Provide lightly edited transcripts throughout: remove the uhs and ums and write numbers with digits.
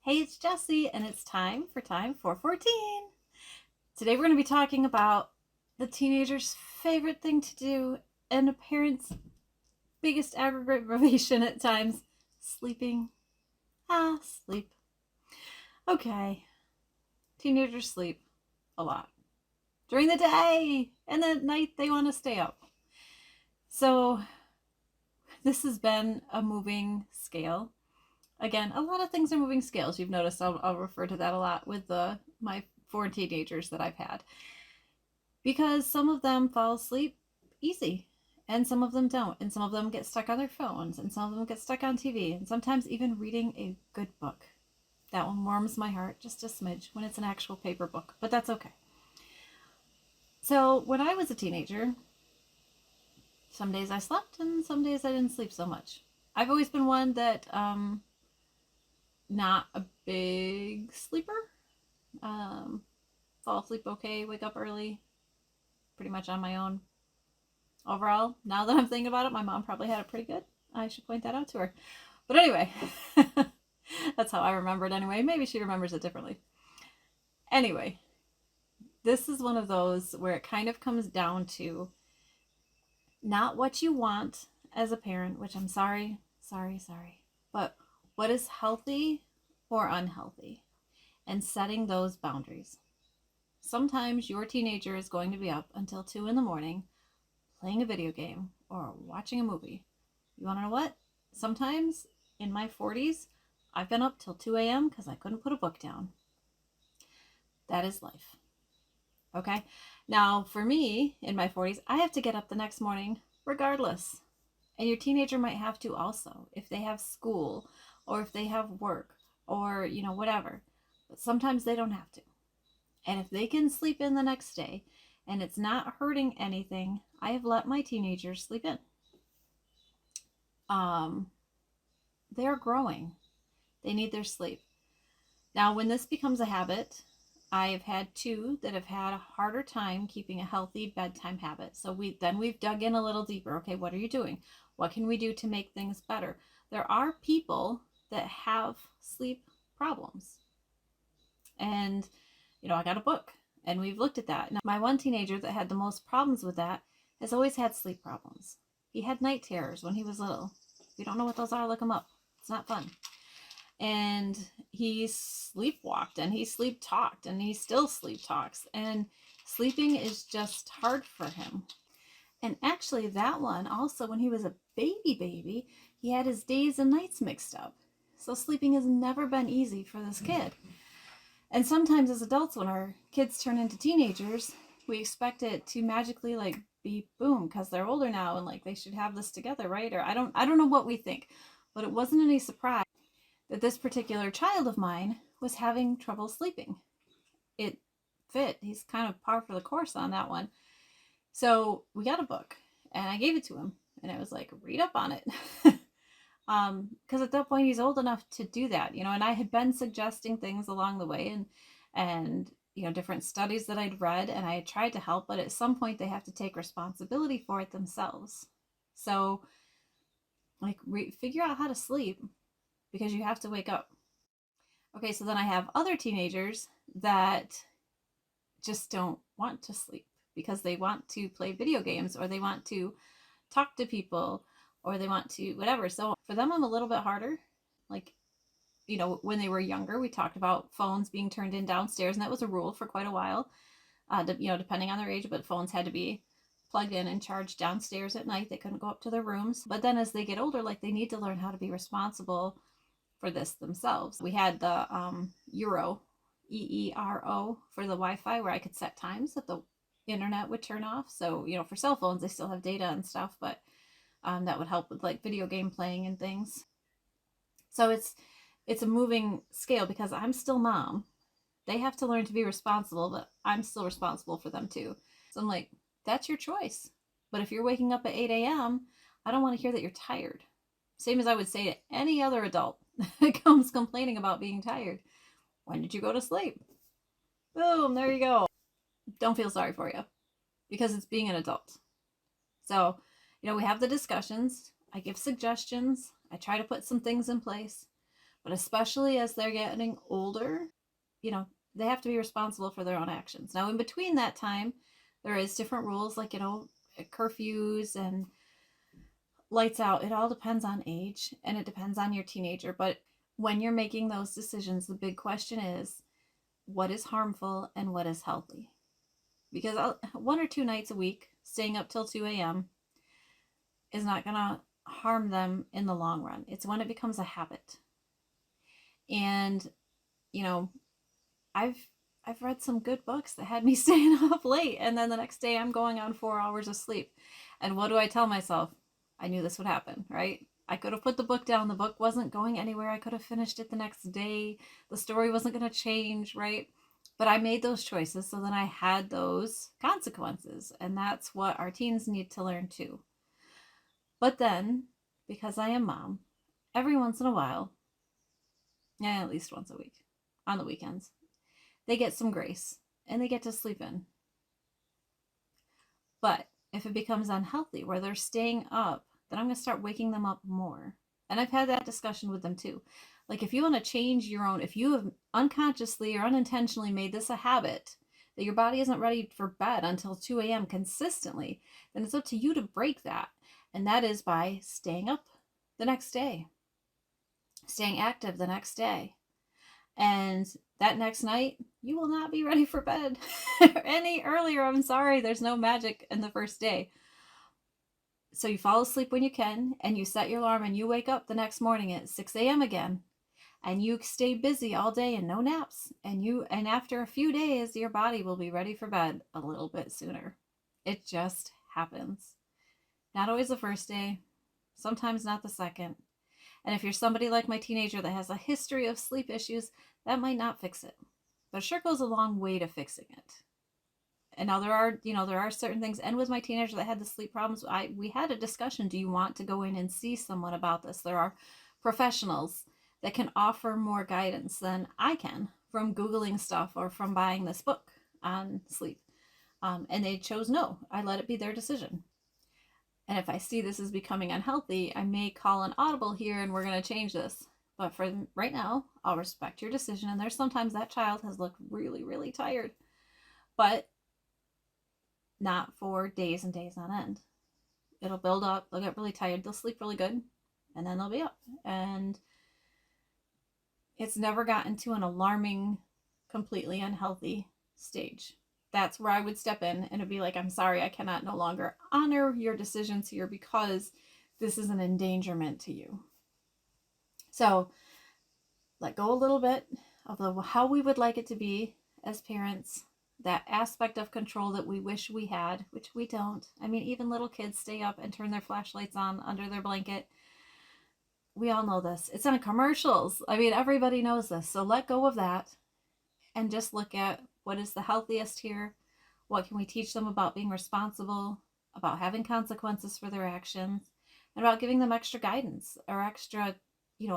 Hey, it's Jessie, and it's time for Time for 14. Today we're going to be talking about the teenager's favorite thing to do and a parent's biggest aggravation at times, sleeping. Sleep. Okay, teenagers sleep a lot during the day, and at night they want to stay up. So this has been a moving scale. Again, a lot of things are moving scales. You've noticed I'll refer to that a lot with my 4 teenagers that I've had, because some of them fall asleep easy and some of them don't, and some of them get stuck on their phones, and some of them get stuck on TV, and sometimes even reading a good book. That one warms my heart just a smidge when it's an actual paper book, but that's okay. So when I was a teenager, some days I slept and some days I didn't sleep so much. I've always been one that not a big sleeper. Fall asleep okay, wake up early, pretty much on my own. Overall, now that I'm thinking about it, my mom probably had it pretty good. I should point that out to her. But anyway, that's how I remember it anyway. Maybe she remembers it differently. Anyway, this is one of those where it kind of comes down to not what you want as a parent, which I'm sorry, but what is healthy or unhealthy, and setting those boundaries. Sometimes your teenager is going to be up until 2 in the morning playing a video game or watching a movie. You want to know what? Sometimes in my 40s, I've been up till 2 a.m. because I couldn't put a book down. That is life. Okay? Now, for me, in my 40s, I have to get up the next morning regardless. And your teenager might have to also, if they have school or if they have work or, whatever. But sometimes they don't have to. And if they can sleep in the next day and it's not hurting anything, I have let my teenagers sleep in. They're growing. They need their sleep. Now, when this becomes a habit, I have had 2 that have had a harder time keeping a healthy bedtime habit. So we've dug in a little deeper. Okay, what are you doing? What can we do to make things better? There are people that have sleep problems. And, I got a book and we've looked at that. Now, my one teenager that had the most problems with that has always had sleep problems. He had night terrors when he was little. If you don't know what those are, look them up. It's not fun. And he sleepwalked and he sleep talked and he still sleep talks. And sleeping is just hard for him. And actually, that one also, when he was a baby, he had his days and nights mixed up. So sleeping has never been easy for this kid. And sometimes as adults, when our kids turn into teenagers, we expect it to magically be boom because they're older now and they should have this together, right? Or I don't know what we think, but it wasn't any surprise that this particular child of mine was having trouble sleeping. It fit. He's kind of par for the course on that one. So we got a book and I gave it to him and I was like, read up on it. Because at that point he's old enough to do that, and I had been suggesting things along the way and different studies that I'd read, and I had tried to help, but at some point they have to take responsibility for it themselves. So figure out how to sleep because you have to wake up. Okay, so then I have other teenagers that just don't want to sleep because they want to play video games or they want to talk to people or they want to whatever. So for them, I'm a little bit harder. When they were younger, we talked about phones being turned in downstairs, and that was a rule for quite a while, depending on their age, but phones had to be plugged in and charged downstairs at night. They couldn't go up to their rooms. But then as they get older, they need to learn how to be responsible for this themselves. We had the Eero, EERO, for the Wi-Fi, where I could set times that the internet would turn off. So, for cell phones, they still have data and stuff, but that would help with video game playing and things. So it's a moving scale because I'm still mom. They have to learn to be responsible, but I'm still responsible for them too. So I'm like, that's your choice. But if you're waking up at 8 a.m., I don't want to hear that you're tired. Same as I would say to any other adult that comes complaining about being tired. When did you go to sleep? Boom, there you go. Don't feel sorry for you because it's being an adult. So, we have the discussions. I give suggestions. I try to put some things in place. But especially as they're getting older, you know, they have to be responsible for their own actions. Now, in between that time, there is different rules like, curfews and lights out. It all depends on age and it depends on your teenager. But when you're making those decisions, the big question is what is harmful and what is healthy? Because 1 or 2 nights a week, staying up till 2 a.m., is not going to harm them in the long run. It's when it becomes a habit. And, you know, I've I've read some good books that had me staying up late, and then the next day I'm going on 4 hours of sleep. And what do I tell myself? I knew this would happen, right? I could have put the book down. The book wasn't going anywhere. I could have finished it the next day. The story wasn't going to change, right? But I made those choices, so then I had those consequences. And that's what our teens need to learn too. But then, because I am mom, every once in a while, yeah, at least once a week, on the weekends, they get some grace and they get to sleep in. But if it becomes unhealthy where they're staying up, then I'm going to start waking them up more. And I've had that discussion with them too. Like, if you want to change your own, if you have unconsciously or unintentionally made this a habit that your body isn't ready for bed until 2 a.m. consistently, then it's up to you to break that. And that is by staying up the next day, staying active the next day. And that next night, you will not be ready for bed any earlier. I'm sorry, there's no magic in the first day. So you fall asleep when you can, and you set your alarm, and you wake up the next morning at 6 a.m. again, and you stay busy all day and no naps. And after a few days, your body will be ready for bed a little bit sooner. It just happens. Not always the first day, sometimes not the second. And if you're somebody like my teenager that has a history of sleep issues, that might not fix it. But it sure goes a long way to fixing it. And now there are certain things. And with my teenager that had the sleep problems, we had a discussion. Do you want to go in and see someone about this? There are professionals that can offer more guidance than I can from Googling stuff or from buying this book on sleep. And they chose no. I let it be their decision. And if I see this is becoming unhealthy, I may call an audible here and we're going to change this. But for right now, I'll respect your decision. And there's sometimes that child has looked really, really tired, but not for days and days on end. It'll build up. They'll get really tired. They'll sleep really good, and then they'll be up. And it's never gotten to an alarming, completely unhealthy stage. That's where I would step in and it'd be like, I'm sorry, I cannot no longer honor your decisions here because this is an endangerment to you. So let go a little bit of how we would like it to be as parents, that aspect of control that we wish we had, which we don't. I mean, even little kids stay up and turn their flashlights on under their blanket. We all know this. It's in commercials. I mean, everybody knows this. So let go of that and just look at what is the healthiest here. What can we teach them about being responsible, about having consequences for their actions, and about giving them extra guidance or extra,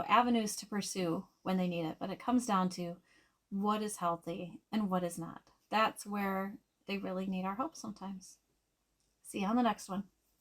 avenues to pursue when they need it. But it comes down to what is healthy and what is not. That's where they really need our help sometimes. See you on the next one.